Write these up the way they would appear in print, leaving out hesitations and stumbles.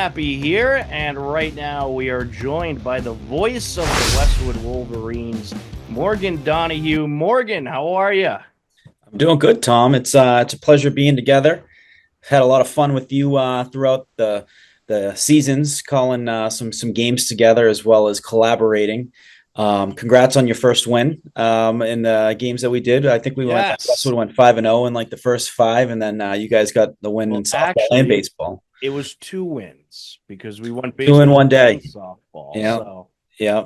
Nappi here, and right now we are joined by the voice of the Westwood Wolverines, Morgan Donahue. Morgan, how are you? I'm doing good, Tom. It's a pleasure being together. Had a lot of fun with you throughout the seasons, calling some games together as well as collaborating. Congrats on your first win in the games that we did. I think Yes. Westwood went 5-0 in like the first five, and then you guys got the win in Well, softball and actually, baseball. it was two wins because we won Two in baseball one and day. softball. Yeah, So yeah.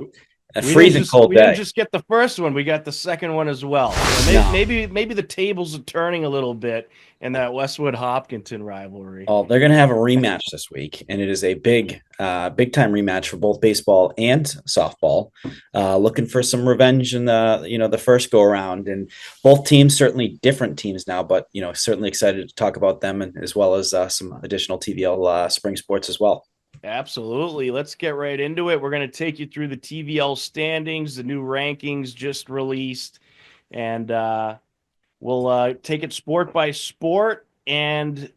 A we didn't freezing just cold we didn't day. just get the first one, we got the second one as well. So No. maybe the tables are turning a little bit in that Westwood Hopkinton rivalry. Oh, they're going to have a rematch this week, and it is a big time rematch for both baseball and softball. Looking for some revenge in the first go around, and both teams certainly different teams now, but certainly excited to talk about them and as well as some additional TVL spring sports as well. Absolutely. Let's get right into it. We're going to take you through the TVL standings, the new rankings just released, and we'll take it sport by sport and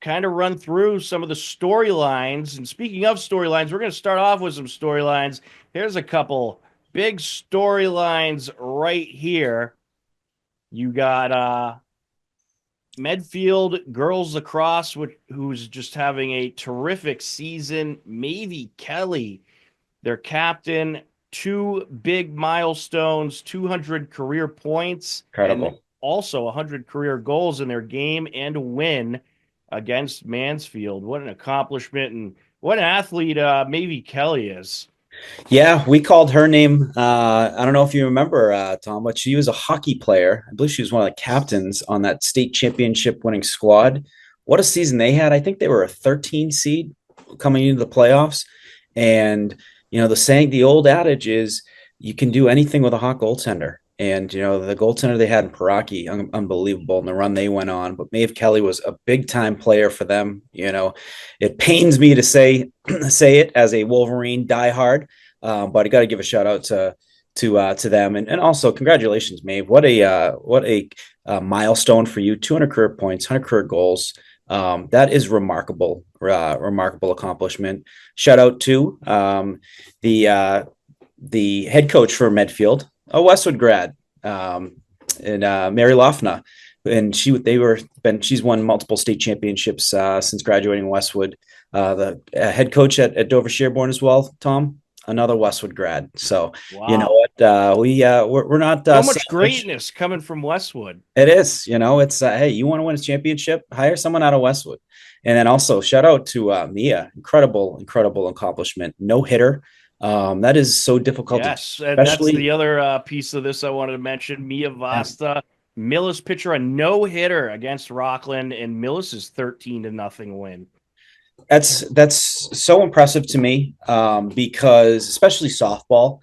kind of run through some of the storylines. And speaking of storylines, we're going to start off with some storylines. Here's a couple big storylines right here. You got Medfield girls lacrosse, who's just having a terrific season. Mavie Kelly, their captain, two big milestones, 200 career points, and Incredible. also 100 career goals in their game and a win against Mansfield. What an accomplishment and what an athlete Mavie Kelly is. Yeah, we called her name. I don't know if you remember, Tom, but she was a hockey player. I believe she was one of the captains on that state championship winning squad. What a season they had. I think they were a 13 seed coming into the playoffs. And, the old adage is you can do anything with a hot goaltender. And, the goaltender they had in Paraki, unbelievable in the run they went on. But Maeve Kelly was a big time player for them. It pains me to say it as a Wolverine diehard, but I got to give a shout out to them, and also congratulations, Maeve. What a milestone for you! 200 career points, 100 career goals. That is remarkable accomplishment. Shout out to the head coach for Medfield, a Westwood grad, and Mary Lofna. And she's won multiple state championships since graduating Westwood. The head coach at Dover Sherborne as well, Tom, another Westwood grad. So you know Wow. what? We're not So much selfish. greatness coming from Westwood. It is, it's hey, you want to win a championship? Hire someone out of Westwood. And then also shout out to Mia, incredible accomplishment, no hitter. That is so difficult to do, Yes, and that's especially the other piece of this I wanted to mention. Mia yeah, Vasta, Millis pitcher a no hitter against Rockland, and Millis is 13-0 win. that's so impressive to me because especially softball,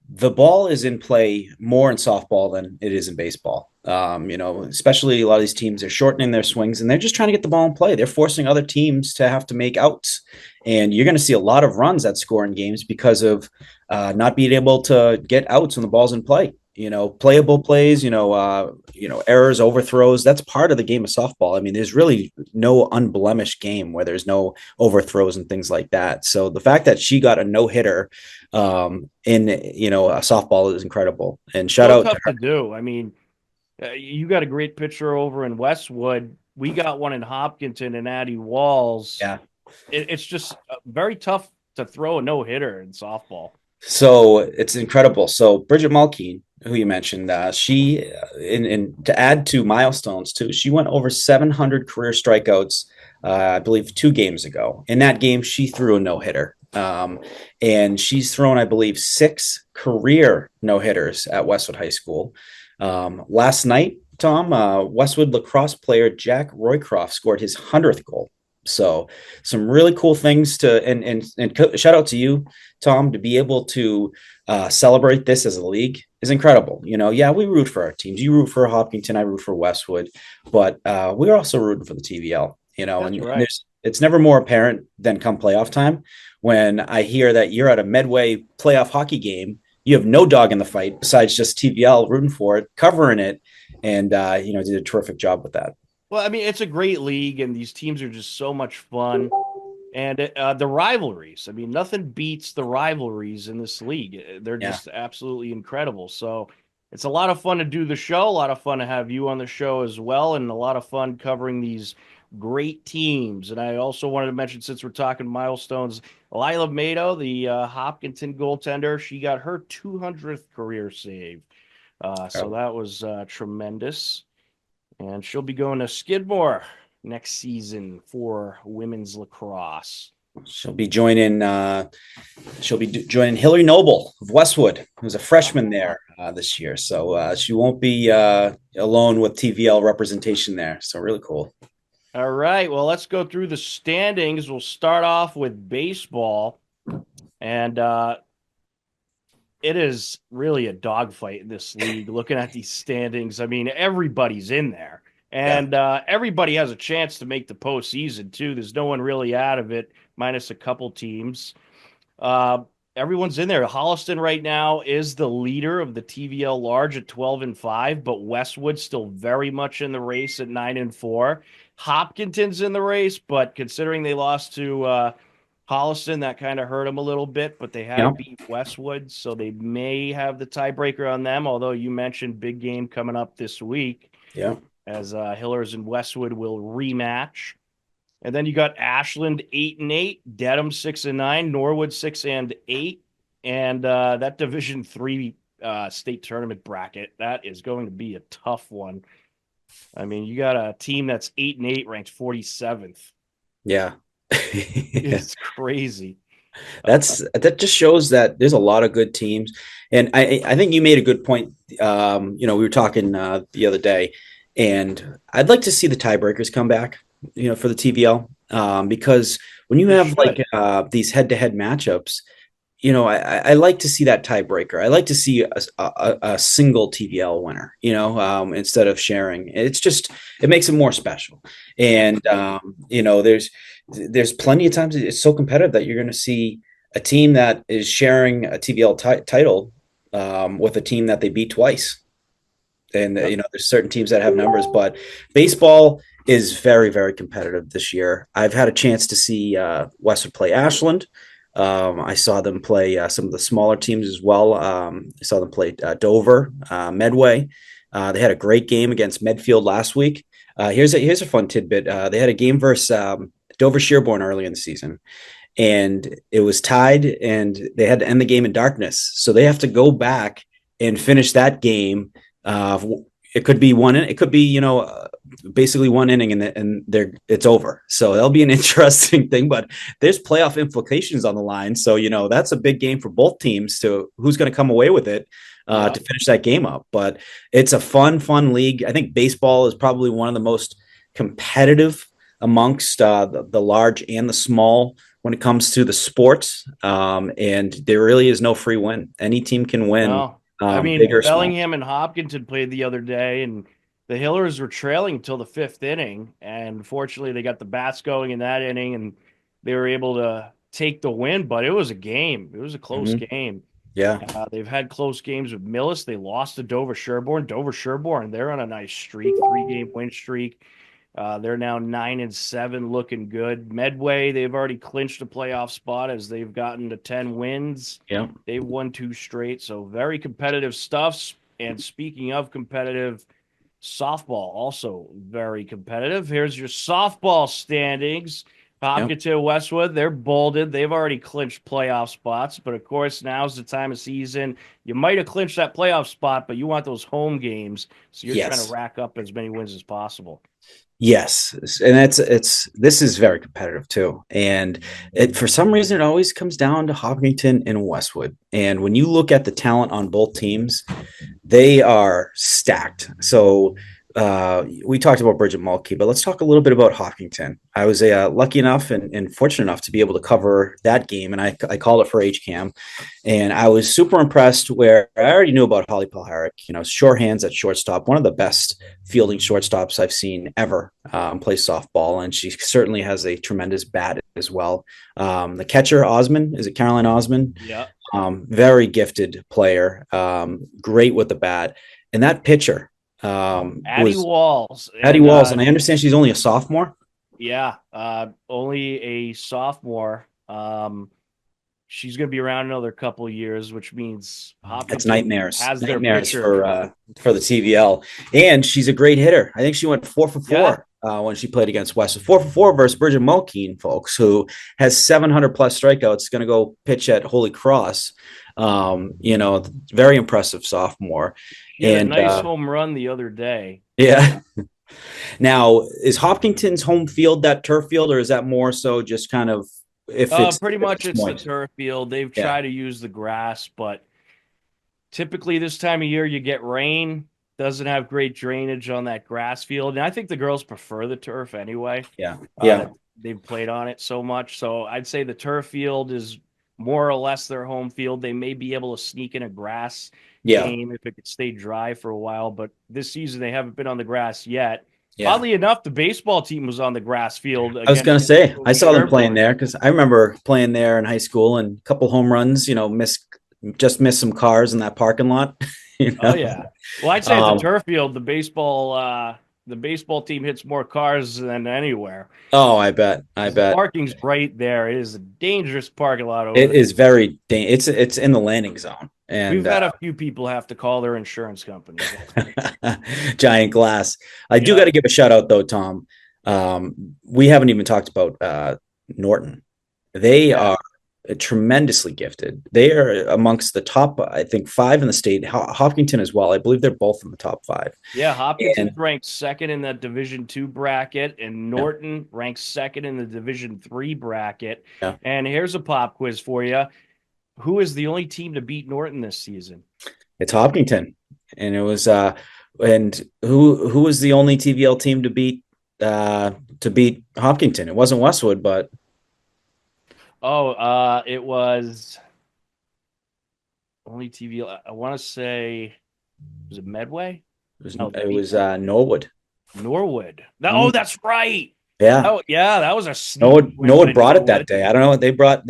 the ball is in play more in softball than it is in baseball. Especially a lot of these teams are shortening their swings and they're just trying to get the ball in play. They're forcing other teams to have to make outs, and you're going to see a lot of runs that score in games because of not being able to get outs when the ball's in play. Playable plays, errors, overthrows. That's part of the game of softball. I mean, there's really no unblemished game where there's no overthrows and things like that. So the fact that she got a no hitter in a softball is incredible. And shout So out to tough to do. I mean, you got a great pitcher over in Westwood. We got one in Hopkinton and Addie Walls. yeah. It's just very tough to throw a no hitter in softball. So it's incredible. So Bridget Mulkeen, who you mentioned, she in to add to milestones too, she went over 700 career strikeouts. I believe 2 games ago. In that game, she threw a no hitter. And she's thrown, I believe, 6 career no hitters at Westwood High School. Last night, Tom, Westwood lacrosse player Jack Roycroft scored his 100th goal. So some really cool things and shout out to you, Tom, to be able to celebrate this as a league is incredible. Yeah, we root for our teams. You root for Hopkinton, I root for Westwood, but we're also rooting for the TVL. That's And right. it's never more apparent than come playoff time when I hear that you're at a Medway playoff hockey game. You have no dog in the fight besides just TVL rooting for it, covering it, and did a terrific job with that. Well, I mean, it's a great league, and these teams are just so much fun. And the rivalries. I mean, nothing beats the rivalries in this league. They're Yeah. just absolutely incredible. So it's a lot of fun to do the show, a lot of fun to have you on the show as well, and a lot of fun covering these great teams. And I also wanted to mention, since we're talking milestones, Lila Mato, the Hopkinton goaltender, she got her 200th career save. So Oh, that was tremendous. And she'll be going to Skidmore next season for women's lacrosse. she'll be joining. Joining Hillary Noble of Westwood, who's a freshman there this year. So she won't be alone with TVL representation there. So really cool. All right, well, let's go through the standings. We'll start off with baseball, and it is really a dogfight in this league. Looking at these standings, I mean, everybody's in there, Yeah. and everybody has a chance to make the postseason too. There's no one really out of it, minus a couple teams. Uh, Everyone's in there. Holliston right now is the leader of the TVL Large at 12-5, but Westwood still very much in the race at 9-4. Hopkinton's in the race, but considering they lost to Holliston, that kind of hurt them a little bit, but they had to Yeah. beat Westwood, so they may have the tiebreaker on them, although you mentioned big game coming up this week Yeah. as Hillers and Westwood will rematch. And then you got Ashland 8-8, Dedham 6-9, Norwood 6-8, and that Division 3 state tournament bracket, that is going to be a tough one. I mean, you got a team that's 8-8, ranked 47th. Yeah. It's crazy. That just shows that there's a lot of good teams, and I think you made a good point. We were talking the other day, and I'd like to see the tiebreakers come back. For the TVL, because when you They have like should. these head-to-head matchups, I like to see that tiebreaker. I like to see a single TVL winner, instead of sharing. It makes it more special. And, there's plenty of times it's so competitive that you're going to see a team that is sharing a TVL title with a team that they beat twice. And, Yep. there's certain teams that have numbers, but baseball is very, very competitive this year. I've had a chance to see Westwood play Ashland. I saw them play some of the smaller teams as well. I saw them play Dover, Medway. They had a great game against Medfield last week. Here's a fun tidbit. They had a game versus Dover Shearborn early in the season, and it was tied, and they had to end the game in darkness. So they have to go back and finish that game. It could be one. It could be basically one inning, and it's over. So that'll be an interesting thing. But there's playoff implications on the line. So that's a big game for both teams to who's going to come away with it Yep. to finish that game up. But it's a fun league. I think baseball is probably one of the most competitive amongst the large and the small when it comes to the sports. And there really is no free win. Any team can win, No. I big mean, or small. Bellingham and Hopkinton played the other day, and the Hillers were trailing until the fifth inning. And fortunately, they got the bats going in that inning, and they were able to take the win. But it was a game. It was a close Mhm. game. Yeah. They've had close games with Millis. They lost to Dover Sherborne. Dover Sherborne, they're on a nice streak, 3-game win streak. They're now 9-7, looking good. Medway, they've already clinched a playoff spot as they've gotten to 10 wins. Yeah. They've won 2 straight, so very competitive stuff. And speaking of competitive, softball also very competitive. Here's your softball standings. Yeah. Hopkinton Westwood, they're bolded. They've already clinched playoff spots, but of course, now's the time of season. You might have clinched that playoff spot, but you want those home games, so you're trying to Yes. rack up as many wins as possible. Yes, and this is very competitive too, and for some reason it always comes down to Hopkinton and Westwood. And when you look at the talent on both teams, they are stacked. So we talked about Bridget Mulkey, but let's talk a little bit about Hopkinton. I was lucky enough and fortunate enough to be able to cover that game, and I called it for HCAM, and I was super impressed. Where I already knew about Holly Palharic, sure hands at shortstop, one of the best fielding shortstops I've seen ever play softball, and she certainly has a tremendous bat as well. The catcher Osmond, is it Caroline Osmond? Yeah. Very gifted player, great with the bat, and that pitcher Addie was Walls. Addie And Walls, and I understand she's only a sophomore. Yeah, only a sophomore. She's going to be around another couple of years, which means That's Hopkinton nightmares, has their nightmares pitcher. for the TVL. And she's a great hitter. I think she went 4 for 4 Yeah, when she played against Westwood. 4 for 4 versus Bridget Mulkeen, folks, who has 700 plus strikeouts. Going to go pitch at Holy Cross. Very impressive sophomore. she had a And nice home run the other day. yeah. Now, is Hopkinton's home field that turf field, or is that more so just kind of Pretty if much it's it's the moist? turf field. They've Yeah, tried to use the grass, but typically this time of year you get rain. Doesn't have great drainage on that grass field, and I think the girls prefer the turf anyway. yeah, yeah, They've played on it so much, so I'd say the turf field is more or less their home field. They may be able to sneak in a grass yeah, game if it could stay dry for a while, but this season they haven't been on the grass yet. yeah. Oddly enough, the baseball team was on the grass field I was against gonna say I saw them playing Sherborne. there because I remember playing there in high school and a couple home runs. Missed some cars in that parking lot. You Oh know, yeah. Well, I'd say at the um, turf field, the baseball team hits more cars than anywhere. oh, I 'Cause the bet parking's right there. It is a dangerous parking lot over it there. is very. It's in the landing zone We've and had a few people have to call their insurance companies. giant glass. I do got Yeah. to give a shout out though, Tom. We haven't even talked about Norton. They Yeah. are tremendously gifted. They are amongst the top, I think, five in the state. Hopkinton as well. I believe they're both in the top five. Yeah, And Hopkinton's ranked second in that Division 2 bracket, and yeah, Norton ranks second in the Division 3 bracket. yeah, And here's a pop quiz for you. Who is the only team to beat Norton this season? it's Hopkinton, and it was and who was the only TVL team to beat Hopkinton? It wasn't Westwood, but Oh, it was only TV. I want to say, was it Medway? No, they it beat was Norwood. Norwood. Oh, Mm, that's right. yeah, Oh, yeah, that was a sneaky win Norwood by brought it that Norwood. day. I don't know what they brought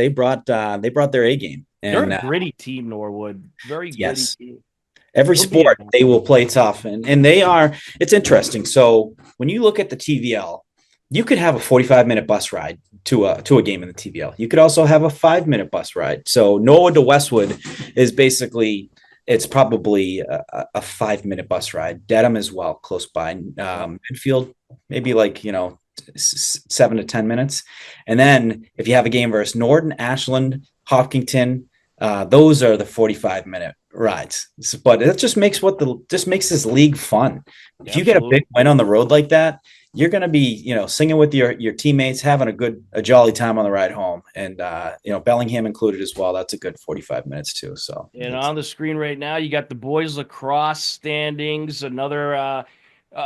their A game, They're and a gritty team, Norwood. Very gritty yes, team. every They'll be in sport they will play tough, and they are. It's interesting. So when you look at the TVL, you could have a 45-minute bus ride to a game in the TVL. You could also have a 5-minute bus ride. So Norwood to Westwood is basically it's probably a 5-minute bus ride. Dedham as well, close by. Yeah. Midfield, maybe like 7 to 10 minutes. And then if you have a game versus Norden, Ashland, Hopkinton, those are the 45-minute rides. But it just makes this league fun. If you get a big Absolutely. win on the road like that, you're going to be, singing with your teammates, having a jolly time on the ride home. And, Bellingham included as well. That's a good 45 minutes too. So And on the screen right now, you got the boys lacrosse standings. Another, I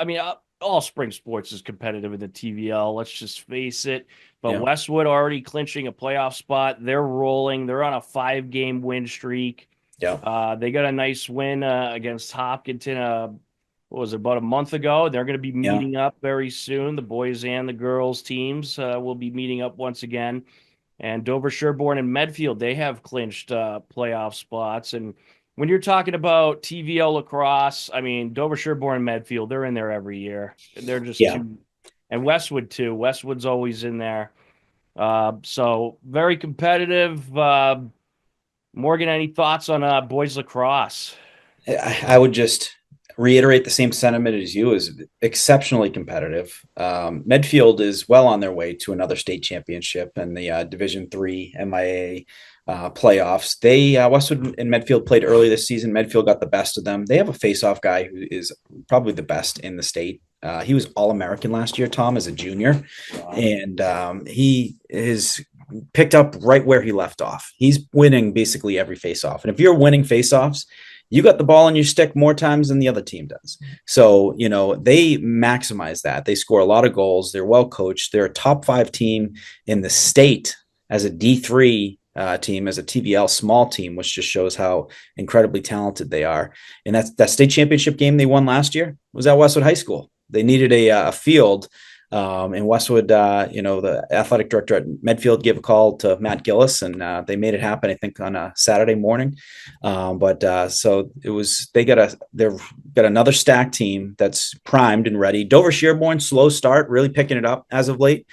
mean, all spring sports is competitive in the TVL. Let's just face it. But yeah, Westwood already clinching a playoff spot. They're rolling. They're on a 5-game win streak. yeah, They got a nice win against Hopkinton. What was it, about a month ago? They're going to be yeah, meeting up very soon. The boys and the girls teams will be meeting up once again. And Dover, Sherborne, and Medfield, they have clinched playoff spots. And when you're talking about TVL lacrosse, I mean, Dover, Sherborne, and Medfield, they're in there every year. They're just yeah. too, and Westwood too. Westwood's always in there. So very competitive. Morgan, any thoughts on boys lacrosse? I would just reiterate the same sentiment as you is exceptionally competitive. Medfield is well on their way to another state championship and the Division 3 MIA playoffs. They Westwood and Medfield played early this season. Medfield got the best of them. They have a face-off guy who is probably the best in the state. He was All-American last year, Tom, as a junior, Wow. and he is picked up right where he left off. He's winning basically every face-off, and if you're winning face-offs, you got the ball in your stick more times than the other team does. So, they maximize that. They score a lot of goals. They're well coached. They're a top 5 team in the state as a D3 team, as a TVL small team, which just shows how incredibly talented they are. And that state championship game they won last year was at Westwood High School. They needed a field And Westwood, the athletic director at Medfield gave a call to Matt Gillis, and they made it happen, I think, on a Saturday morning. So they've got another stacked team that's primed and ready. Dover Sherborne, slow start, really picking it up as of late.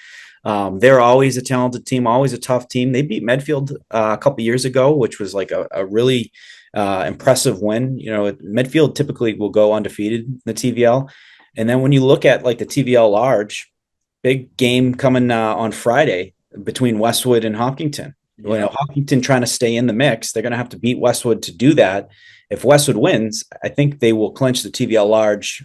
They're always a talented team, always a tough team. They beat Medfield a couple years ago, which was like a really impressive win. Medfield typically will go undefeated in the TVL. And then when you look at like the TVL large, big game coming on Friday between Westwood and Hopkinton. Yeah. Hopkinton trying to stay in the mix, they're going to have to beat Westwood to do that. If Westwood wins, I think they will clinch the TVL large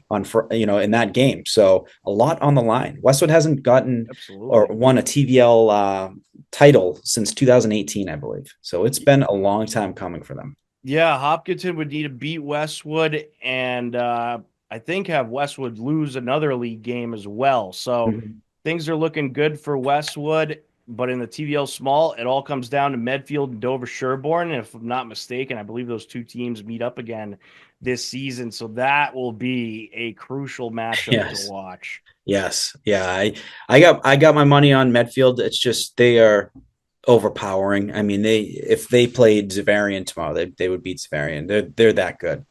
in that game. So a lot on the line. Westwood hasn't gotten or won a TVL title since 2018, I believe. So it's been a long time coming for them. Yeah, Hopkinton would need to beat Westwood and I think have Westwood lose another league game as well. So things are looking good for Westwood, but in the TVL small, it all comes down to Medfield and Dover Sherborne. And if I'm not mistaken, I believe those two teams meet up again this season. So that will be a crucial matchup to watch. Yes. Yeah. I got my money on Medfield. It's just they are overpowering. I mean, if they played Zavarian tomorrow, they would beat Zavarian. They're that good.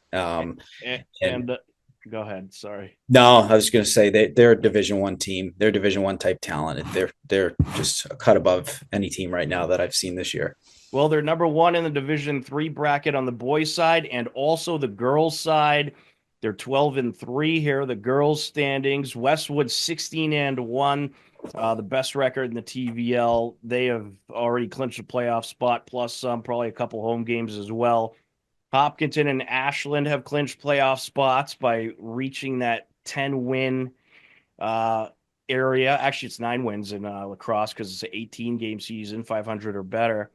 Go ahead. Sorry. No, I was going to say they're a Division I team. They're Division I type talent. They're just a cut above any team right now that I've seen this year. Well, they're number one in the Division III bracket on the boys' side and also the girls' side. They're 12-3 here. The girls' standings. Westwood 16-1, the best record in the TVL. They have already clinched a playoff spot, plus some, probably a couple home games as well. Hopkinton and Ashland have clinched playoff spots by reaching that 10-win area. Actually, it's 9 wins in lacrosse because it's an 18-game season, 500 or better.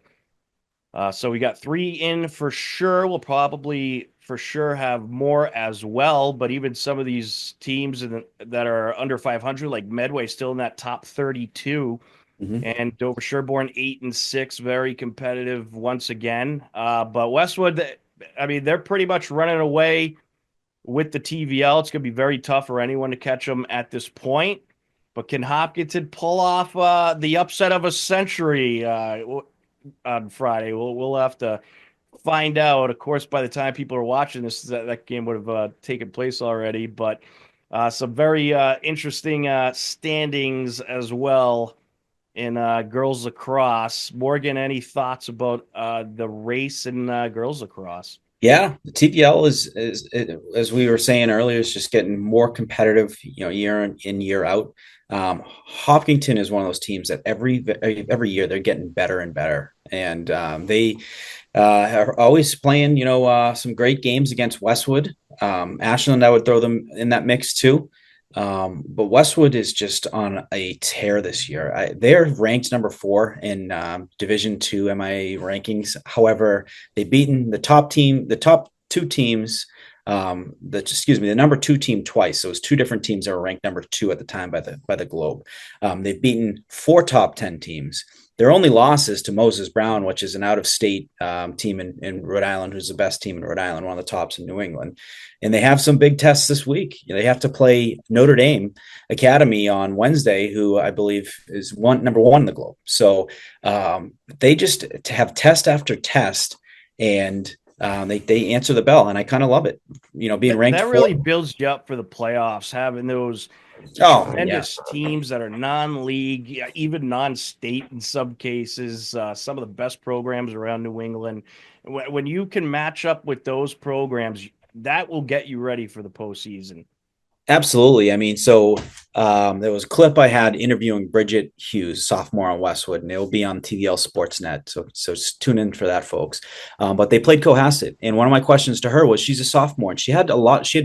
So we got 3 in for sure. We'll probably for sure have more as well. But even some of these teams that are under 500, like Medway, still in that top 32. And Dover Sherborne 8-6, very competitive once again. But Westwood, I mean, they're pretty much running away with the TVL. It's going to be very tough for anyone to catch them at this point. But can Hopkinton pull off the upset of a century on Friday? We'll have to find out. Of course, by the time people are watching this, that game would have taken place already. But some very interesting standings as well in girls lacrosse. Morgan, any thoughts about the race in girls lacrosse? Yeah, the TVL is as we were saying earlier, is just getting more competitive, year in year out. Hopkinton is one of those teams that every year they're getting better and better, and they are always playing, some great games against Westwood. Ashland, I would throw them in that mix too. But Westwood is just on a tear this year. They're ranked number 4 in Division II MIA rankings. However, they've beaten the top 2 teams, the number 2 team twice. So it was 2 different teams that were ranked number 2 at the time by the Globe. They've beaten 4 top 10 teams. Their only loss is to Moses Brown, which is an out-of-state team in Rhode Island, who's the best team in Rhode Island, one of the tops in New England. And they have some big tests this week. They have to play Notre Dame Academy on Wednesday, who I believe is number 1 in the Globe. So they just have test after test, and they answer the bell, and I kind of love it. Being ranked. That really builds you up for the playoffs, having those tremendous teams that are non-league, even non-state in some cases. Some of the best programs around New England. When you can match up with those programs, that will get you ready for the postseason. Absolutely. I mean, so there was a clip I had interviewing Bridget Hughes, sophomore on Westwood, and it will be on TVL Sportsnet. So tune in for that, folks. But they played Cohasset, and one of my questions to her was, she's a sophomore, and she had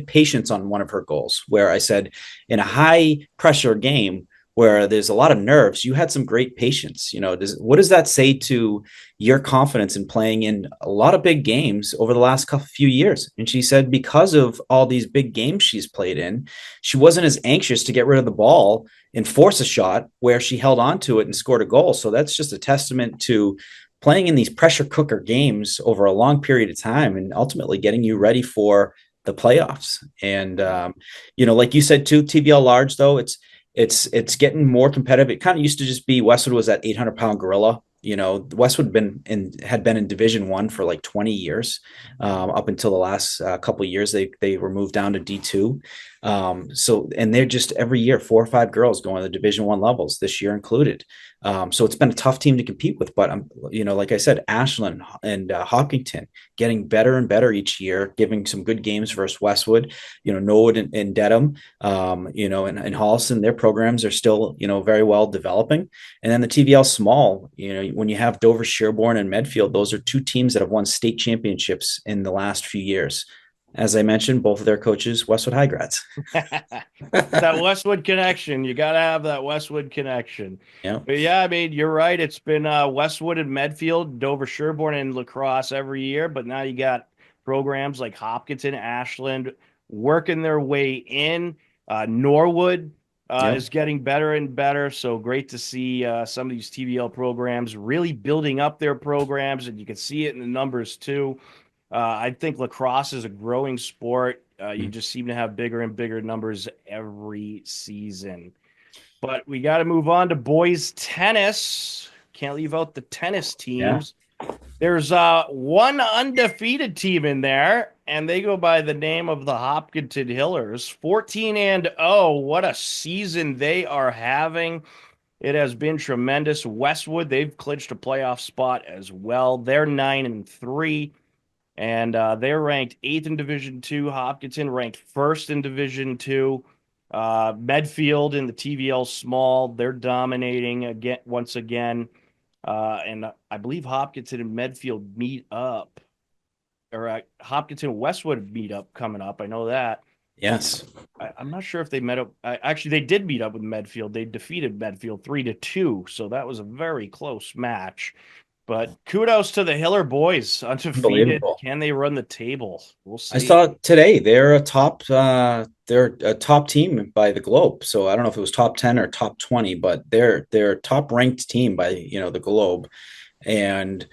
patience on one of her goals, where I said, in a high pressure game where there's a lot of nerves, you had some great patience. What does that say to your confidence in playing in a lot of big games over the last few years? And she said, because of all these big games she's played in, she wasn't as anxious to get rid of the ball and force a shot, where she held on to it and scored a goal. So that's just a testament to playing in these pressure cooker games over a long period of time and ultimately getting you ready for the playoffs. And, like you said, too, TVL large, though, it's getting more competitive. It kind of used to just be Westwood was that 800-pound gorilla. Westwood had been in Division 1 for like 20 years, up until the last couple of years. They were moved down to D2. And they're just every year 4 or 5 girls going to the Division 1 levels, this year included. So it's been a tough team to compete with, but like I said, Ashland and Hopkinton getting better and better each year, giving some good games versus Westwood. Norwood and Dedham, and Holliston, their programs are still very well developing. And then the TVL small, when you have Dover, Sherborne, and Medfield, those are 2 teams that have won state championships in the last few years. As I mentioned, both of their coaches, Westwood High grads. That Westwood connection. You got to have that Westwood connection. Yeah. But yeah, I mean, you're right. It's been Westwood and Medfield, Dover, Sherborne, and La Crosse every year. But now you got programs like Hopkinton, Ashland working their way in. Norwood Yep. is getting better and better. So great to see some of these TVL programs really building up their programs. And you can see it in the numbers too. I think lacrosse is a growing sport. You just seem to have bigger and bigger numbers every season. But we got to move on to boys tennis. Can't leave out the tennis Yeah. teams. There's one undefeated team in there, and they go by the name of the Hopkinton Hillers. 14-0. What a season they are having. It has been tremendous. Westwood, they've clinched a playoff spot as well. They're 9-3. And they're ranked 8th in Division 2. Hopkinton ranked 1st in Division 2. Medfield in the TVL small, they're dominating again once again. And I believe Hopkinton and Medfield meet up, or Hopkinton Westwood meet up coming up. I know that. Yes. I'm not sure if they met up. Actually, they did meet up with Medfield. They defeated Medfield 3-2, so that was a very close match. But kudos to the Hiller boys, undefeated. Unbelievable. Can they run the table? We'll I see. saw today they're a top team by the Globe. So I don't know if it was top 10 or top 20, but they're a top ranked team by the Globe. And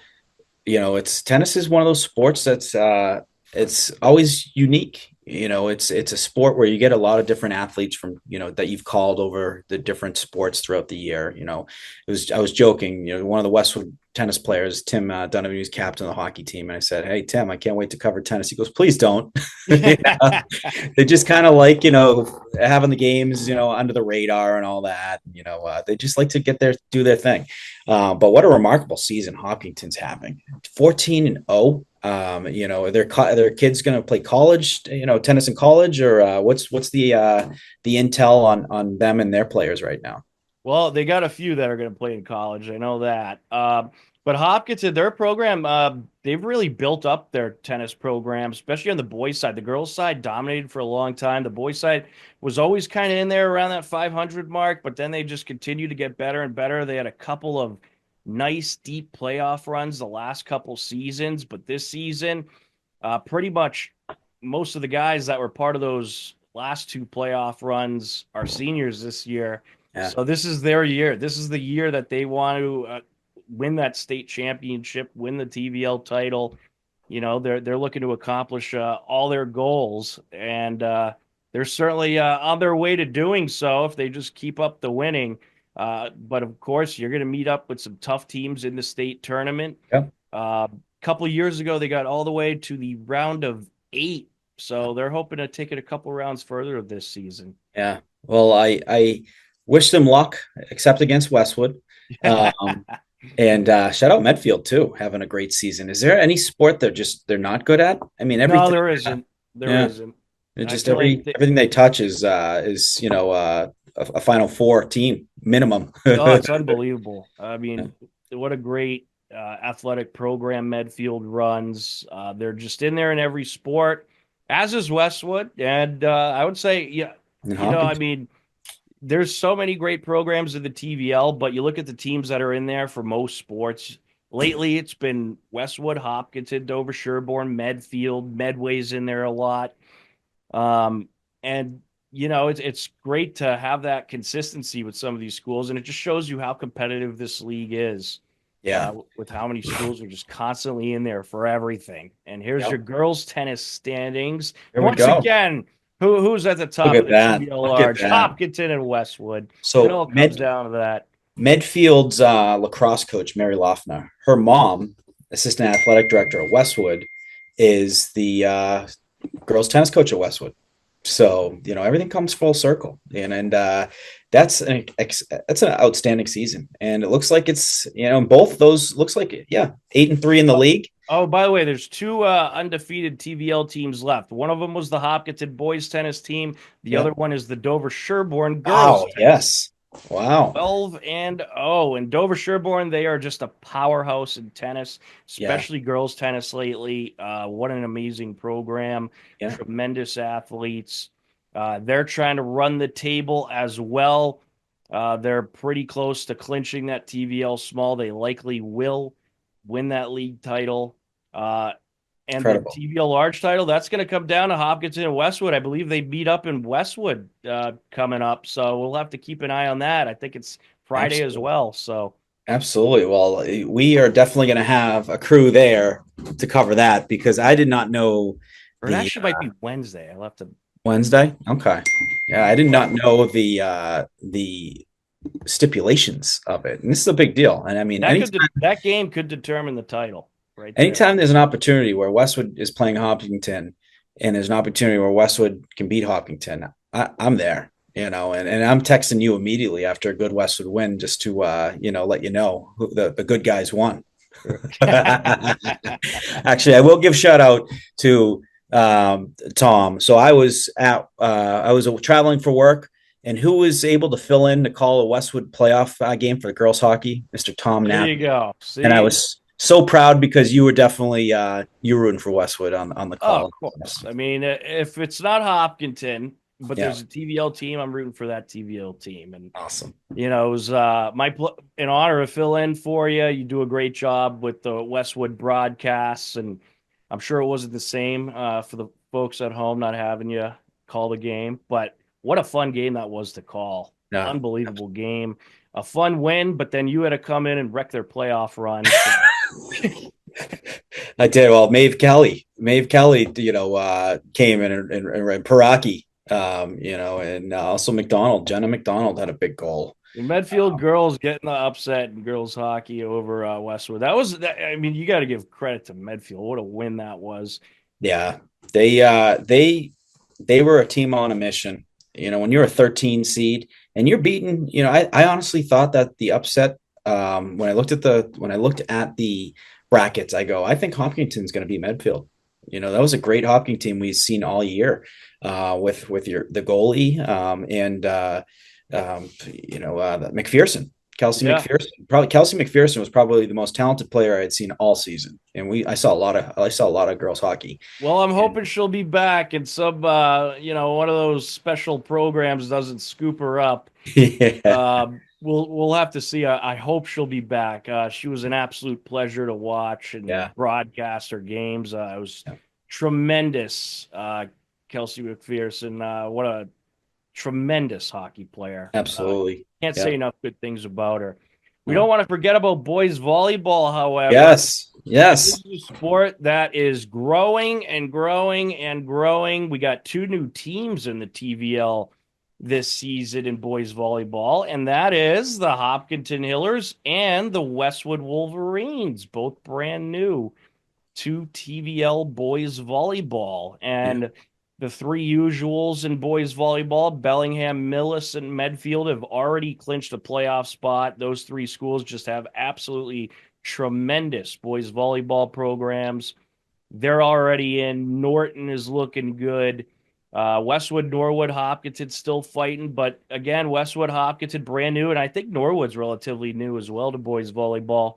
it's tennis is one of those sports that's it's always unique. It's a sport where you get a lot of different athletes from that you've called over the different sports throughout the year. I was joking. One of the Westwood tennis players, Tim Donahue, is captain of the hockey team, and I said, "Hey Tim, I can't wait to cover tennis." He goes, "Please don't." They just kind of like having the games under the radar and all that. They just like to do their thing. But what a remarkable season Hopkinton's having. 14-0. Are their kids going to play college, tennis in college, or what's the intel on them and their players right now? Well, they got a few that are going to play in college. I know that. But Hopkinton, their program, they've really built up their tennis program, especially on the boys' side. The girls' side dominated for a long time. The boys' side was always kind of in there around that 500 mark, but then they just continued to get better and better. They had a couple of nice deep playoff runs the last couple seasons, but this season, pretty much most of the guys that were part of those last 2 playoff runs are seniors this year. Yeah. So this is their year. This is the year that they want to win that state championship, win the TVL title. They're looking to accomplish all their goals, and they're certainly on their way to doing so if they just keep up the winning. But of course, you're going to meet up with some tough teams in the state tournament. Yep. A couple of years ago, they got all the way to the round of 8, so they're hoping to take it a couple rounds further this season. Yeah. Well, I wish them luck, except against Westwood. And shout out Medfield too, having a great season. Is there any sport they're not good at? I mean, everything. No, there isn't. There isn't. It's I just feel like everything they touch is a Final Four team minimum. oh, it's unbelievable. I mean, what a great athletic program Medfield runs. They're just in there in every sport, as is Westwood. And I would say, yeah, I mean, there's so many great programs in the TVL, but you look at the teams that are in there for most sports. Lately, it's been Westwood, Hopkinton, Dover, Sherborne, Medfield. Medway's in there a lot. And it's great to have that consistency with some of these schools, and it just shows you how competitive this league is. Yeah. With how many schools are just constantly in there for everything. And here's your girls' tennis standings. Here we Once go. again, Who's at the Look top of at the that. TVL Look at large? that. Hopkinton and Westwood. It So all comes down to that. Medfield's lacrosse coach, Mary Loffner, her mom, assistant athletic director at Westwood, is the girls tennis coach at Westwood. So everything comes full circle, and that's an outstanding season, and it looks like it's both those looks like 8-3 in the league. Oh, by the way, there's two undefeated TVL teams left. One of them was the Hopkinton boys tennis team. The Yeah. other one is the Dover Sherborne girls Wow. tennis. Yes. Wow. 12-0. And Dover Sherborne, they are just a powerhouse in tennis, Yeah. especially girls tennis lately. What an amazing program. Yeah. Tremendous athletes. They're trying to run the table as well. They're pretty close to clinching that TVL small. They likely will win that league title. And the Incredible. TVL large title, that's going to come down to Hopkinton and Westwood. I believe they meet up in Westwood coming up. So we'll have to keep an eye on that. I think it's Friday as Absolutely. well. So, Absolutely. Well, we are definitely going to have a crew there to cover that because I did not know or it the actually might be Wednesday. I'll have to. Wednesday. Okay. Yeah, I did not know the stipulations of it. And this is a big deal. And I mean, That game could determine the title right there. anytime there's an opportunity where Westwood is playing Hopkinton and there's an opportunity where Westwood can beat Hopkinton, I'm there, and I'm texting you immediately after a good Westwood win just to, let you know who the good guys won. Actually, I will give shout out to Tom. So I was traveling for work, and who was able to fill in to call a Westwood playoff game for the girls hockey, Mr. Tom There you Nappi. go. And I See? was so proud because you were definitely you were rooting for Westwood on the Oh, call. of course. I mean, if it's not Hopkinton, but Yeah, there's a TVL team, I'm rooting for that TVL team. And awesome. it was an honor to fill in for you. You do a great job with the Westwood broadcasts, and I'm sure it wasn't the same for the folks at home not having you call the game. But what a fun game that was to call! No. Unbelievable game, a fun win. But then you had to come in and wreck their playoff run. So. I did. Well, Maeve Kelly, came in and Paraki, and also Jenna McDonald had a big goal. The Medfield girls getting the upset in girls hockey over Westwood. That was that. I mean, you got to give credit to Medfield. What a win that was. Yeah, they were a team on a mission. When you're a 13 seed and you're beaten, I honestly thought that the upset. When I looked at the brackets, I think Hopkinton's going to be Medfield. That was a great Hopkinton team we've seen all year, with the goalie, and McPherson, Kelsey Yeah. McPherson. Probably Kelsey McPherson was probably the most talented player I had seen all season, and I saw a lot of girls hockey. Well, I'm hoping she'll be back and some, one of those special programs doesn't scoop her up. Yeah, We'll have to see. I hope she'll be back. She was an absolute pleasure to watch and yeah, broadcast her games. It was yeah, tremendous. Kelsey McPherson, what a tremendous hockey player. absolutely. Can't Yeah. say enough good things about her. We No. don't want to forget about boys volleyball, however. Yes, This yes, is a sport that is growing and growing and growing. We got two new teams in the TVL this season in boys volleyball, and that is the Hopkinton Hillers and the Westwood Wolverines, both brand new to TVL boys volleyball. yeah, And the three usuals in boys volleyball, Bellingham, Millis, and Medfield, have already clinched a playoff spot. Those three schools just have absolutely tremendous boys volleyball programs. They're already in. Norton is looking good. Westwood, Norwood, Hopkinton still fighting, but again, Westwood, Hopkinton brand new, and I think Norwood's relatively new as well to boys volleyball.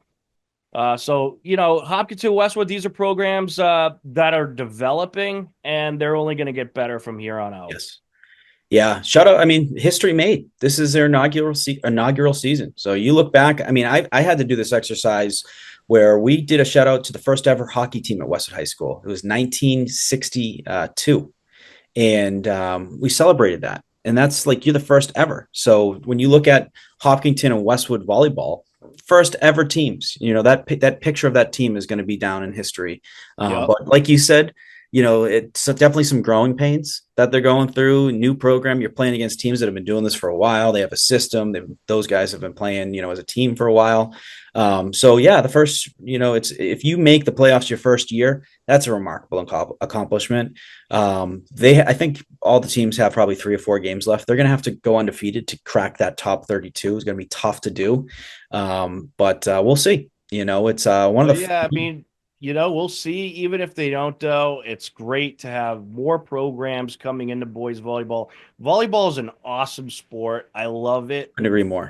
Hopkinton, Westwood, these are programs that are developing, and they're only going to get better from here on out. yes. Yeah, shout out. I mean, history made. This is their inaugural season. So you look back. I mean, I had to do this exercise where we did a shout out to the first ever hockey team at Westwood High School. It was 1962, and we celebrated that. And that's like you're the first ever. So when you look at Hopkinton and Westwood volleyball, first ever teams, that picture of that team is going to be down in history. Yep. But like you said, it's definitely some growing pains that they're going through. New program, you're playing against teams that have been doing this for a while. They have a system. Those guys have been playing, as a team for a while. So yeah, the first, it's if you make the playoffs your first year, that's a remarkable accomplishment. I think all the teams have probably 3 or 4 games left. They're going to have to go undefeated to crack that top 32. It's going to be tough to do, but we'll see. It's one of the. Yeah, I mean, we'll see. Even if they don't, though, it's great to have more programs coming into boys volleyball. Volleyball is an awesome sport. I love it. Couldn't agree more.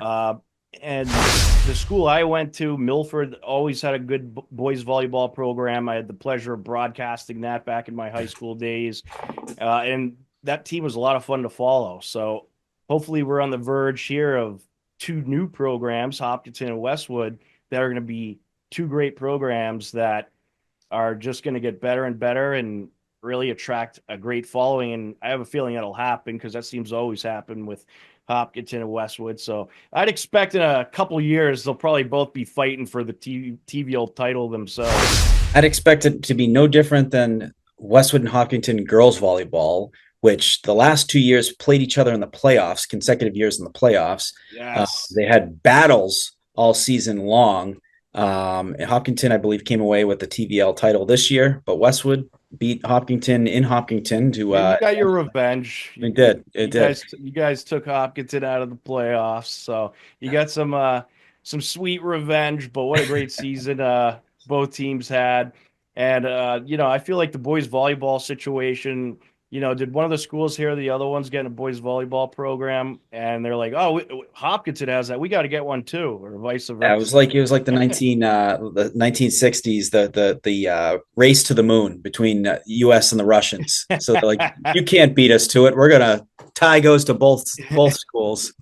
And the school I went to, Milford, always had a good boys volleyball program. I had the pleasure of broadcasting that back in my high school days. And that team was a lot of fun to follow. So hopefully we're on the verge here of 2 new programs, Hopkinton and Westwood, that are going to be 2 great programs that are just going to get better and better and really attract a great following. And I have a feeling that'll happen because that seems to always happen with Hopkinton and Westwood. So I'd expect in a couple of years, they'll probably both be fighting for the TVL title themselves. I'd expect it to be no different than Westwood and Hopkinton girls volleyball, which the last 2 years played each other in the playoffs, consecutive years in the playoffs. Yes. They had battles all season long. Hopkinton, I believe, came away with the TVL title this year, but Westwood beat Hopkinton in Hopkinton to. You got your revenge. It did. You guys took Hopkinton out of the playoffs, so you got some sweet revenge. But what a great season both teams had, and I feel like the boys volleyball situation. Did one of the schools here, the other ones, getting a boys volleyball program, and they're like, "Oh, Hopkinton has that. We got to get one too," or vice versa. Yeah, it was like the 1960s, the race to the moon between U.S. and the Russians. So they're like, you can't beat us to it. We're gonna tie goes to both schools.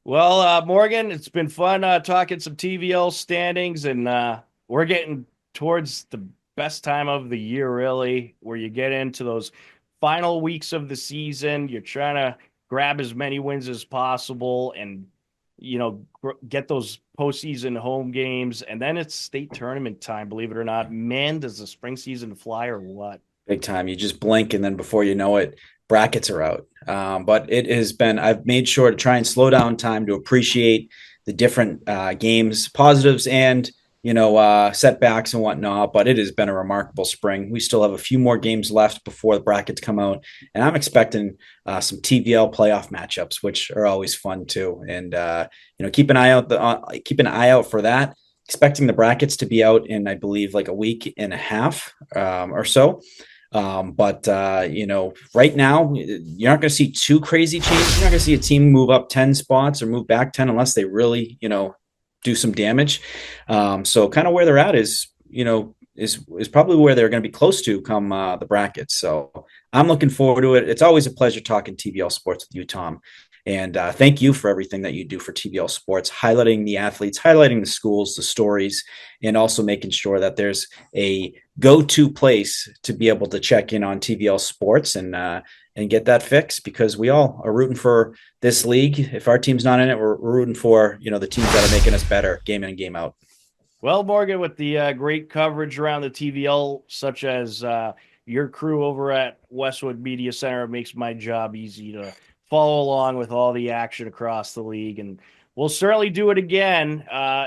Well, Morgan, it's been fun talking some TVL standings, and we're getting towards the best time of the year, really, where you get into those final weeks of the season. You're trying to grab as many wins as possible and, get those postseason home games. And then it's state tournament time, believe it or not. Man, does the spring season fly or what? Big time. You just blink, and then before you know it, brackets are out. But it has been, I've made sure to try and slow down time to appreciate the different games, positives and setbacks and whatnot, but it has been a remarkable spring. We still have a few more games left before the brackets come out, and I'm expecting some TVL playoff matchups, which are always fun too. And keep an eye out for that. Expecting the brackets to be out in, I believe, like a week and a half or so. But right now, you're not going to see too crazy changes. You're not going to see a team move up 10 spots or move back 10 unless they really, do some damage. So kind of where they're at is probably where they're going to be close to come the brackets. So I'm looking forward to it. It's always a pleasure talking TVL sports with you, Tom. And thank you for everything that you do for TVL sports, highlighting the athletes, highlighting the schools, the stories, and also making sure that there's a go-to place to be able to check in on TVL sports and get that fixed, because we all are rooting for this league. If our team's not in it, we're rooting for, the teams that are making us better game in and game out. Well, Morgan, with the great coverage around the TVL, such as your crew over at Westwood Media Center, it makes my job easy to follow along with all the action across the league. And we'll certainly do it again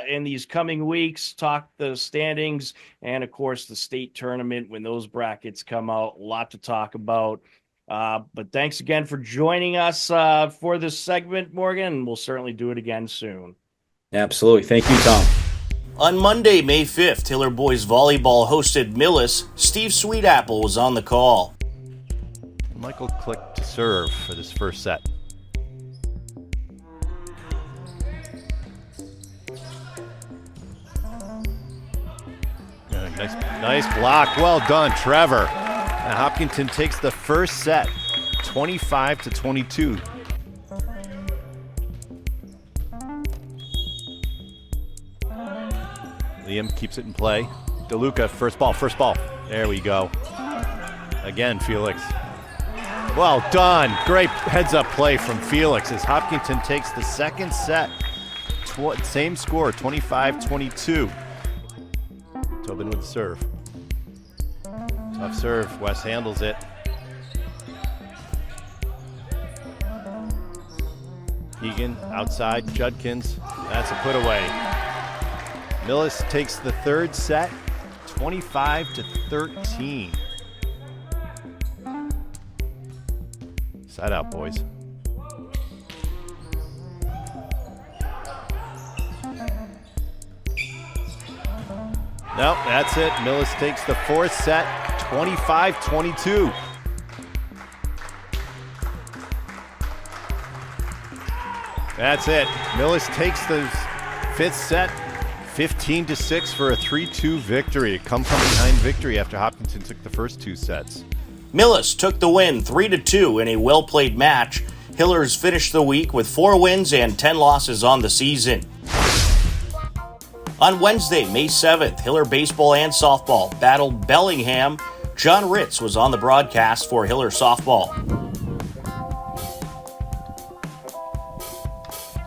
in these coming weeks, talk the standings and, of course, the state tournament when those brackets come out. A lot to talk about. But thanks again for joining us for this segment, Morgan. We'll certainly do it again soon. Absolutely. Thank you, Tom. On Monday, May 5th, Hiller Boys Volleyball hosted Millis. Steve Sweetapple was on the call. Michael clicked to serve for this first set. Nice block. Well done, Trevor. And Hopkinton takes the first set, 25-22. Liam keeps it in play. DeLuca, first ball. There we go. Again, Felix. Well done. Great heads-up play from Felix as Hopkinton takes the second set. Same score, 25-22. Tobin with the serve. Tough serve. West handles it. Egan outside. Judkins. That's a put away. Millis takes the third set, 25-13. Side out, boys. Nope, that's it. Millis takes the fourth set, 25-22. That's it. Millis takes the fifth set, 15-6 for a 3-2 victory. A come-from-behind victory after Hopkinton took the first two sets. Millis took the win 3-2 in a well-played match. Hillers finished the week with 4 wins and 10 losses on the season. On Wednesday, May 7th, Hiller baseball and softball battled Bellingham. John Ritz was on the broadcast for Hiller softball.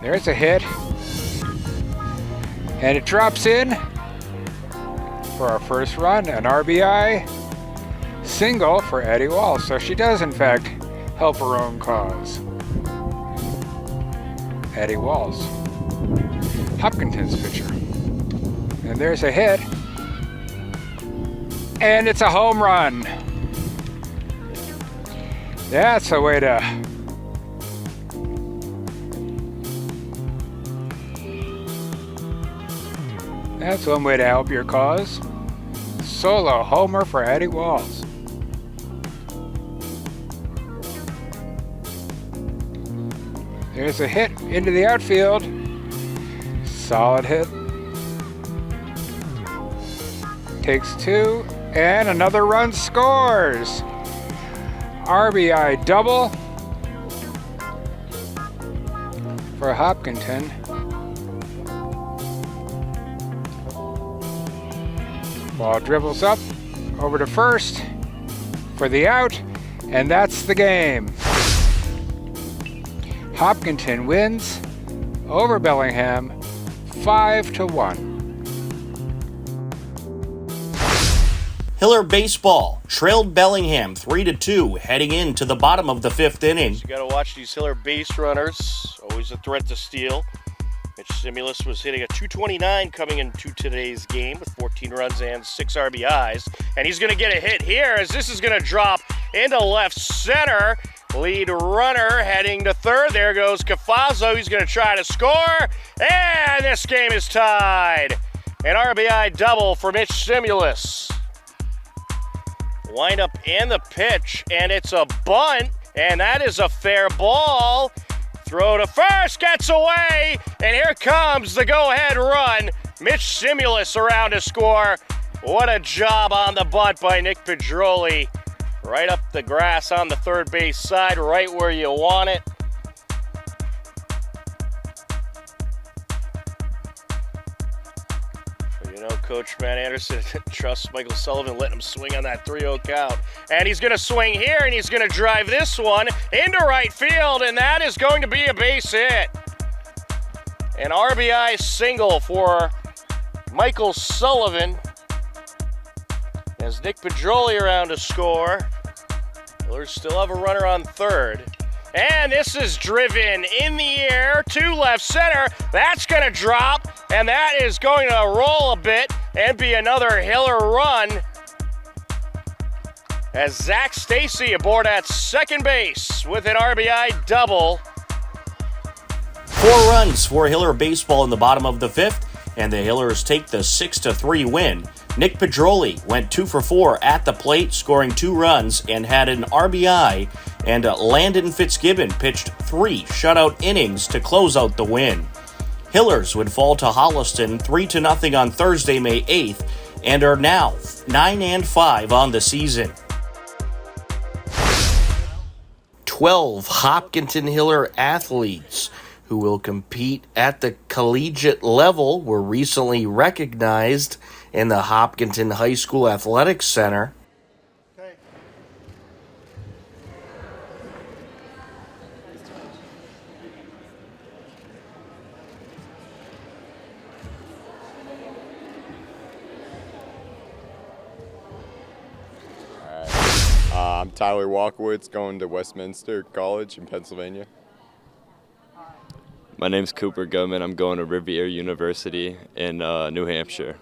There's a hit. And it drops in for our first run, an RBI single for Eddie Walls. So she does, in fact, help her own cause. Eddie Walls, Hopkinton's pitcher. And there's a hit. And it's a home run. That's a way to That's one way to help your cause. Solo homer for Eddie Walls. There's a hit into the outfield. Solid hit. Takes 2, and another run scores. RBI double for Hopkinton. Ball dribbles up over to first for the out, and that's the game. Hopkinton wins over Bellingham 5-1. Hiller baseball trailed Bellingham 3-2 heading into the bottom of the 5th inning. You got to watch these Hiller base runners. Always a threat to steal. Mitch Simulus was hitting a .229 coming into today's game with 14 runs and 6 RBIs. And he's going to get a hit here as this is going to drop into left center. Lead runner heading to third. There goes Cafazzo. He's going to try to score. And this game is tied. An RBI double for Mitch Simulus. Wind up and the pitch, and it's a bunt, and that is a fair ball. Throw to first, gets away, and here comes the go-ahead run. Mitch Simulus around to score. What a job on the bunt by Nick Pedroli. Right up the grass on the third base side, right where you want it. You know, Coach Matt Anderson trusts Michael Sullivan, letting him swing on that 3-0 count. And he's going to swing here, and he's going to drive this one into right field, and that is going to be a base hit. An RBI single for Michael Sullivan as Nick Pedroli around to score. Hillers still have a runner on third. And this is driven in the air to left center. That's going to drop, and that is going to roll a bit and be another Hiller run as Zach Stacy aboard at second base with an RBI double. 4 runs for Hiller baseball in the bottom of the 5th, and the Hillers take the 6-3 win. Nick Pedroli went 2 for 4 at the plate, scoring 2 runs and had an RBI, and Landon Fitzgibbon pitched 3 shutout innings to close out the win. Hillers would fall to Holliston 3-0 on Thursday, May 8th, and are now 9-5 on the season. 12 Hopkinton Hiller athletes who will compete at the collegiate level were recently recognized in the Hopkinton High School Athletics Center. I'm Tyler Walkowitz, going to Westminster College in Pennsylvania. My name's Cooper Goodman. I'm going to Rivier University in New Hampshire.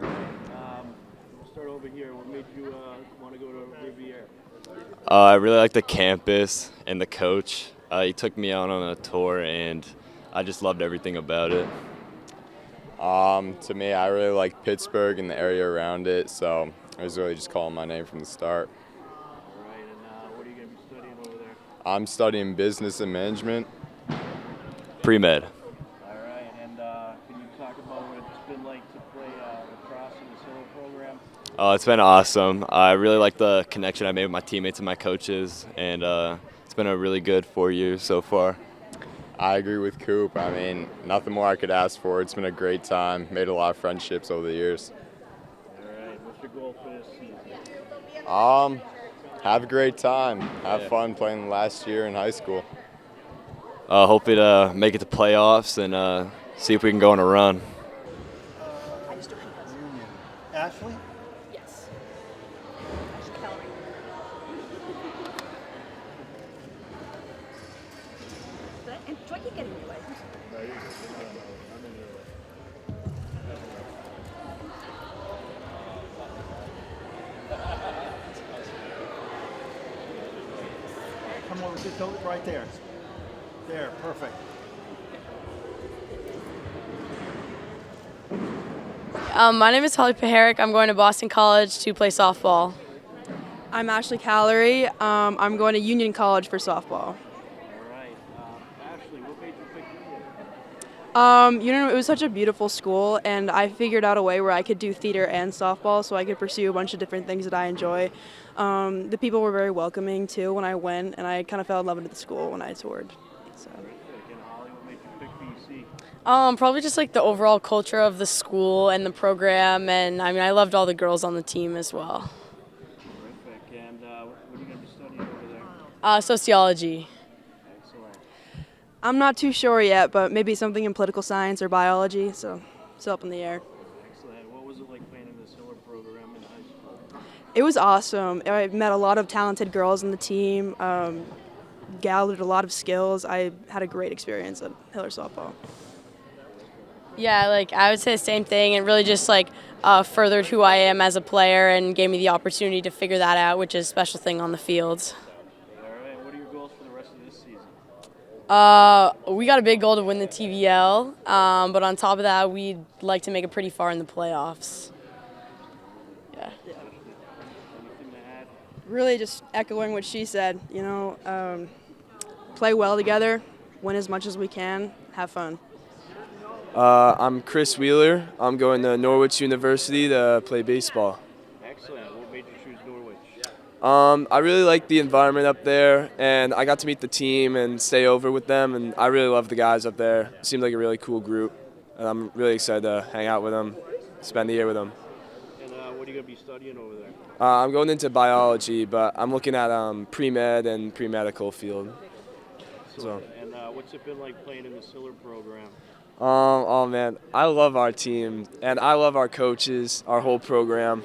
All right. We'll start over here. What made you want to go to Rivier? I really like the campus and the coach. He took me out on a tour, and I just loved everything about it. To me, I really like Pittsburgh and the area around it, so I was really just calling my name from the start. All right. And what are you going to be studying over there? I'm studying business and management. Pre-med. All right. And can you talk about what it's been like to play lacrosse in the Hiller program? It's been awesome. I really like the connection I made with my teammates and my coaches, and it's been a really good 4 years so far. I agree with Coop. I mean, nothing more I could ask for. It's been a great time. Made a lot of friendships over the years. All right. What's your goal for this season? Have a great time. Have fun playing last year in high school. Hopefully to make it to playoffs and see if we can go on a run. Ashley? Yes. And do I keep getting away? Come over, just don't, right there. There, perfect. My name is Holly Paharic. I'm going to Boston College to play softball. I'm Ashley Callery. I'm going to Union College for softball. All right. Ashley, what made you pick Union? It was such a beautiful school, and I figured out a way where I could do theater and softball, so I could pursue a bunch of different things that I enjoy. The people were very welcoming, too, when I went, and I kind of fell in love with the school when I toured. So. And Holly, what made you pick BC? Probably just like the overall culture of the school and the program, and I mean I loved all the girls on the team as well. Terrific. And what are you going to be studying over there? Sociology. Excellent. I'm not too sure yet, but maybe something in political science or biology, so still up in the air. Excellent. What was it like playing in this Hiller program in high school? It was awesome. I met a lot of talented girls on the team, gathered a lot of skills. I had a great experience at Hiller softball. Yeah, like I would say the same thing, and really just like furthered who I am as a player and gave me the opportunity to figure that out, which is a special thing on the field. All right. What are your goals for the rest of this season? We got a big goal to win the TVL, but on top of that, we'd like to make it pretty far in the playoffs. Yeah. Anything to add? Really just echoing what she said, play well together, win as much as we can, have fun. I'm Chris Wheeler. I'm going to Norwich University to play baseball. Excellent. What made you choose Norwich? I really like the environment up there, and I got to meet the team and stay over with them, and I really love the guys up there. It seemed like a really cool group, and I'm really excited to hang out with them, spend the year with them. And what are you going to be studying over there? I'm going into biology, but I'm looking at pre-med and pre-medical field. So. And what's it been like playing in the Hiller program? Oh man, I love our team, and I love our coaches, our whole program.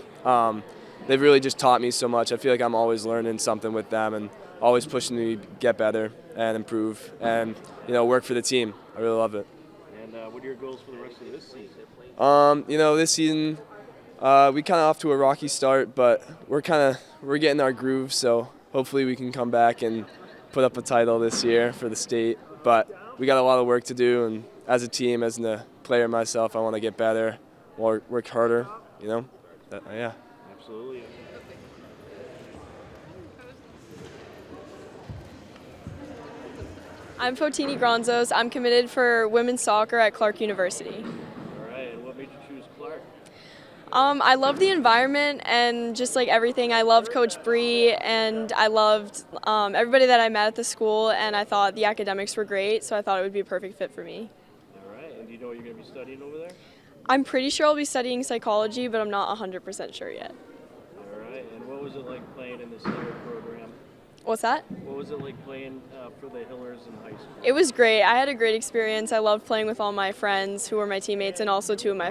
They've really just taught me so much. I feel like I'm always learning something with them and always pushing me to get better and improve and, work for the team. I really love it. And what are your goals for the rest of this season? This season, we kind of off to a rocky start, but we're getting our groove, so hopefully we can come back and put up a title this year for the state. But we got a lot of work to do, and as a team, as a player myself, I want to get better, work harder, yeah. Absolutely. I'm Fotini Gronzos. I'm committed for women's soccer at Clark University. All right, and what made you choose Clark? I love the environment and just like everything. I loved Coach Bree, and I loved everybody that I met at the school, and I thought the academics were great, so I thought it would be a perfect fit for me. All right, and do you know what you're going to be studying over there? I'm pretty sure I'll be studying psychology, but I'm not 100% sure yet. All right, and what was it like playing in this Hiller program? What's that? What was it like playing for the Hillers in high school? It was great. I had a great experience. I loved playing with all my friends who were my teammates, and also two of my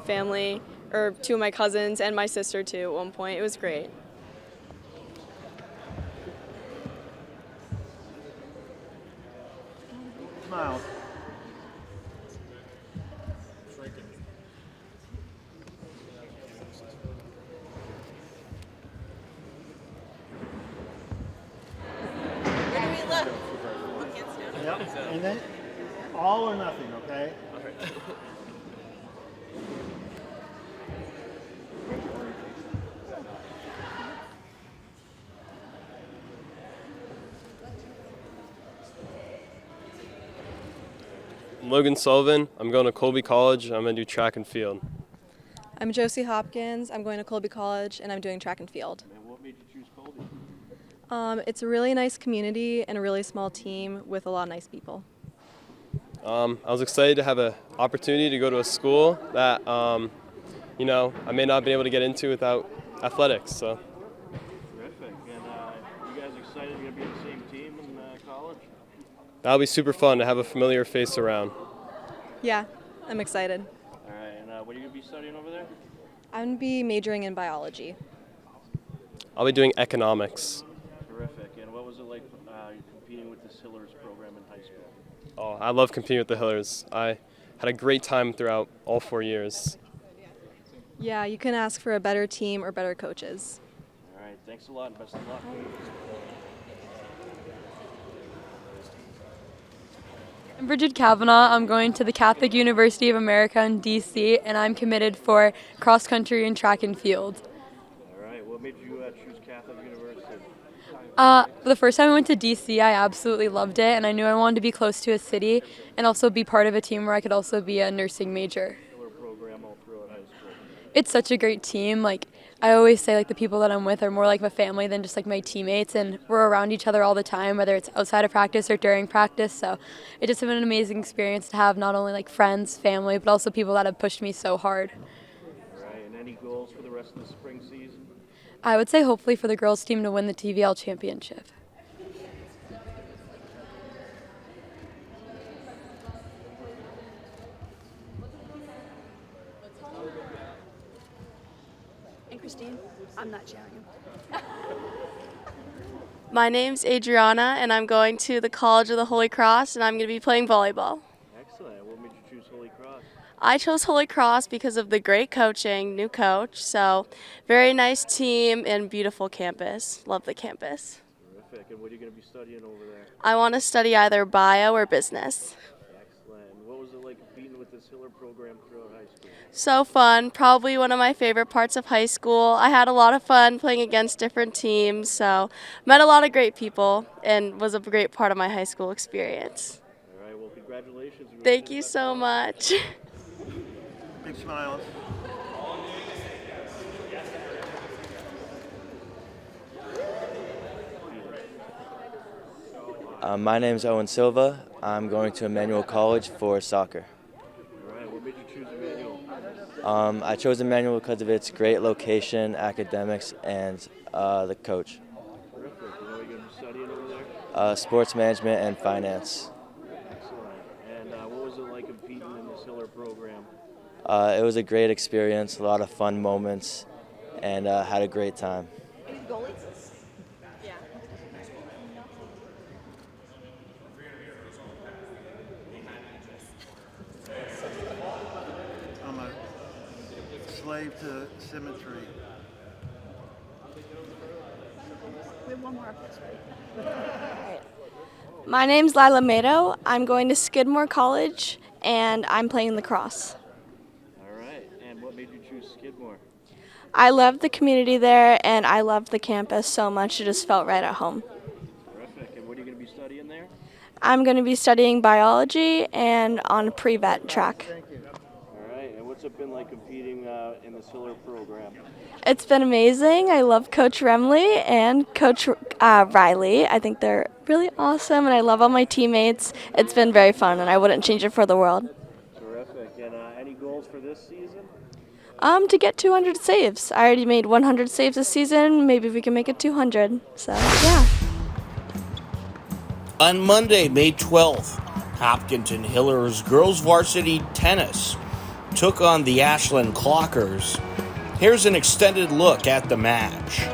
cousins and my sister too at one point. It was great. smiles. Yep. And then all or nothing, okay? I'm Logan Sullivan. I'm going to Colby College. I'm going to do track and field. I'm Josie Hopkins. I'm going to Colby College, and I'm doing track and field. And what made you choose Colby? It's a really nice community and a really small team with a lot of nice people. I was excited to have an opportunity to go to a school that, you know, I may not be able to get into without athletics. So. Terrific. And you guys excited you're going to be on the same team in college? That'll be super fun to have a familiar face around. Yeah, I'm excited. All right. And what are you going to be studying over there? I'm going to be majoring in biology. I'll be doing economics. Terrific. And what was it like competing with this Hillers program in high school? Oh, I love competing with the Hillers. I had a great time throughout all 4 years. Yeah, you can ask for a better team or better coaches. All right. Thanks a lot and best of luck. I'm Bridget Kavanaugh. I'm going to the Catholic University of America in D.C., and I'm committed for cross country and track and field. All right. What made you choose Catholic University? The first time I went to D.C., I absolutely loved it, and I knew I wanted to be close to a city and also be part of a team where I could also be a nursing major. Program all throughout high school. It's such a great team. Like, I always say, like, the people that I'm with are more like my family than just like my teammates, and we're around each other all the time, whether it's outside of practice or during practice. So it just been an amazing experience to have not only like friends, family, but also people that have pushed me so hard. All right. And any goals for the rest of the spring season? I would say hopefully for the girls team to win the TVL championship. And Christine, I'm not sharing him. My name's Adriana, and I'm going to the College of the Holy Cross, and I'm going to be playing volleyball. Excellent. What made you choose Holy Cross? I chose Holy Cross because of the great coaching, new coach, so very nice team and beautiful campus. Love the campus. Terrific. And what are you going to be studying over there? I want to study either bio or business. Excellent. And what was it like competing with this Hiller program throughout high school? So fun, probably one of my favorite parts of high school. I had a lot of fun playing against different teams, so met a lot of great people and was a great part of my high school experience. All right. Well, congratulations. Thank you so much. Big smiles. My name is Owen Silva. I'm going to Emmanuel College for soccer. All right. What made you choose Emmanuel? I chose Emmanuel because of its great location, academics, and the coach. Terrific. You know what you're going to be studying over there? Sports management and finance. Excellent. And what was it like competing in this Hiller program? It was a great experience, a lot of fun moments, and had a great time. Any goalies? Yeah. I'm a slave to symmetry. We have one more up this way. My name's Lila Mato. I'm going to Skidmore College, and I'm playing lacrosse. All right. And what made you choose Skidmore? I love the community there, and I love the campus so much. It just felt right at home. Terrific. And what are you going to be studying there? I'm going to be studying biology and on a pre-vet track. All right. And what's it been like competing in this Hiller program? It's been amazing. I love Coach Remley and Coach Riley. I think they're really awesome, and I love all my teammates. It's been very fun, and I wouldn't change it for the world. Terrific. And any goals for this season? To get 200 saves. I already made 100 saves this season. Maybe we can make it 200. So, yeah. On Monday, May 12th, Hopkinton Hillers Girls Varsity Tennis took on the Ashland Clockers. Here's an extended look at the match.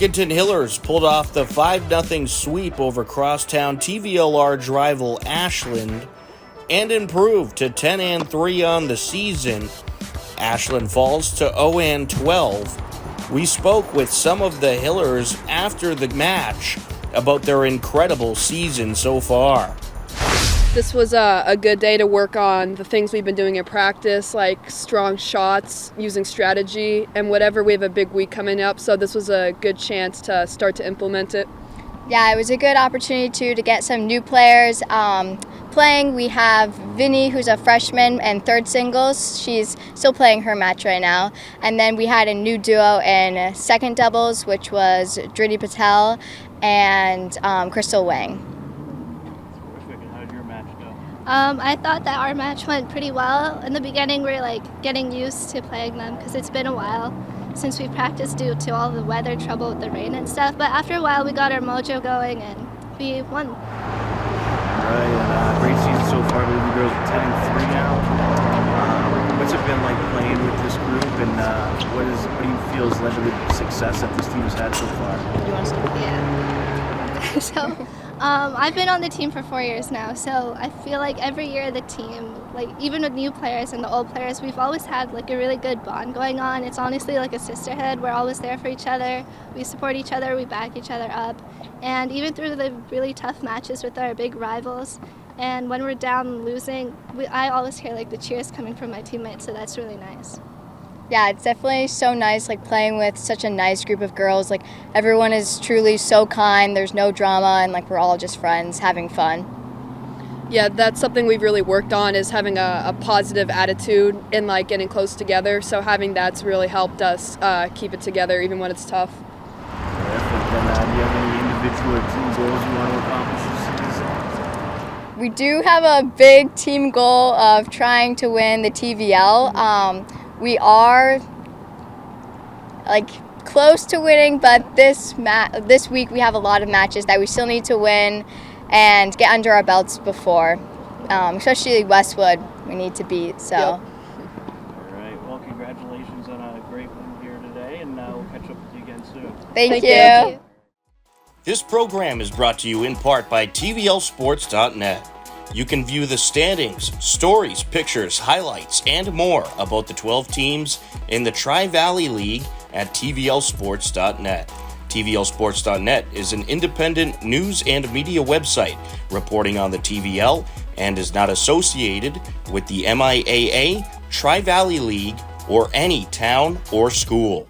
Hopkinton Hillers pulled off the 5-0 sweep over crosstown TVL large rival Ashland and improved to 10-3 on the season. Ashland falls to 0-12. We spoke with some of the Hillers after the match about their incredible season so far. This was a good day to work on the things we've been doing in practice, like strong shots, using strategy, and whatever. We have a big week coming up, so this was a good chance to start to implement it. Yeah, it was a good opportunity to get some new players playing. We have Vinny, who's a freshman and third singles. She's still playing her match right now. And then we had a new duo in second doubles, which was Drini Patel and Crystal Wang. I thought that our match went pretty well. In the beginning, we were getting used to playing them because it's been a while since we practiced due to all the weather trouble with the rain and stuff. But after a while, we got our mojo going and we won. Right, and great season so far. I believe the girls are 10-3 now. What's it been like playing with this group, and what do you feel has led to the success that this team has had so far? You want to start? Yeah. So. I've been on the team for 4 years now, so I feel like every year the team, even with new players and the old players, we've always had a really good bond going on. It's honestly like a sisterhood. We're always there for each other. We support each other. We back each other up. And even through the really tough matches with our big rivals, and when we're down and losing, I always hear the cheers coming from my teammates, so that's really nice. Yeah, it's definitely so nice playing with such a nice group of girls. Everyone is truly so kind, there's no drama, and we're all just friends having fun. Yeah, that's something we've really worked on, is having a positive attitude and getting close together. So having that's really helped us keep it together even when it's tough. Terrific. And do you have any individual or team goals you want to accomplish this season? We do have a big team goal of trying to win the TVL. We are close to winning, but this week we have a lot of matches that we still need to win and get under our belts before, especially Westwood we need to beat. So. Yep. All right. Well, congratulations on a great win here today, and we'll catch up with you again soon. Thank you. This program is brought to you in part by TVLsports.net. You can view the standings, stories, pictures, highlights, and more about the 12 teams in the Tri-Valley League at TVLsports.net. TVLsports.net is an independent news and media website reporting on the TVL and is not associated with the MIAA, Tri-Valley League, or any town or school.